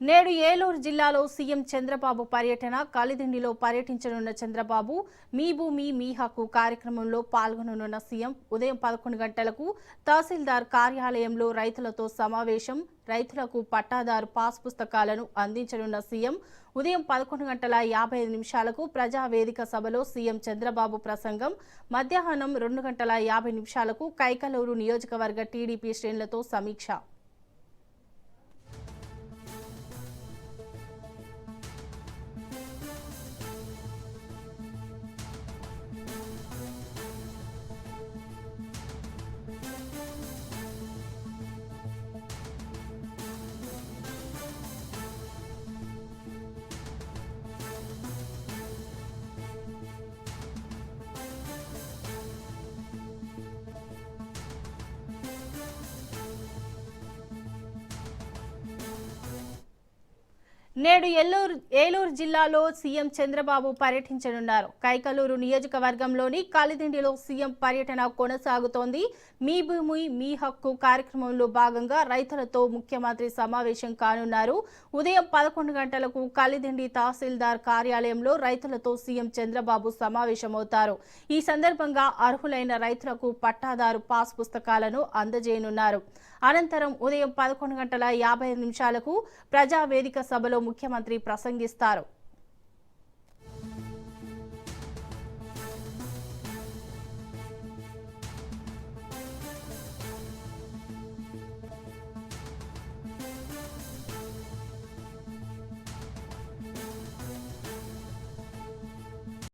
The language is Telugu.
నేడు ఏలూరు జిల్లాలో సీఎం చంద్రబాబు పర్యటన. కలిదిండిలో పర్యటించనున్న చంద్రబాబు మీ భూమి మీ హక్కు కార్యక్రమంలో పాల్గొననున్న సీఎం ఉదయం 11 గంటలకు తహసీల్దార్ కార్యాలయంలో రైతులతో సమావేశం. రైతులకు పట్టాదారు పాస్ పుస్తకాలను అందించనున్న సీఎం ఉదయం 11:55 ప్రజావేదిక సభలో సీఎం చంద్రబాబు ప్రసంగం. మధ్యాహ్నం 2:50 కైకలూరు నియోజకవర్గ టీడీపీ శ్రేణులతో సమీక్ష. నేడు ఏలూరు జిల్లాలో సీఎం చంద్రబాబు పర్యటించనున్నారు. కైకలూరు నియోజకవర్గంలోని కలిదిండిలో సీఎం పర్యటన కొనసాగుతోంది. మీ భూమి మీ హక్కు కార్యక్రమంలో భాగంగా రైతులతో ముఖ్యమంత్రి సమావేశం కానున్నారు. ఉదయం 11 గంటలకు కలిదిండి తహసీల్దార్ కార్యాలయంలో రైతులతో సీఎం చంద్రబాబు సమావేశమవుతారు. ఈ సందర్భంగా అర్హులైన రైతులకు పట్టాదారు పాస్ పుస్తకాలను అందజేయనున్నారు. అనంతరం ఉదయం 11:55 ప్రజావేదిక సభలో ముఖ్యమంత్రి ప్రసంగిస్తారు.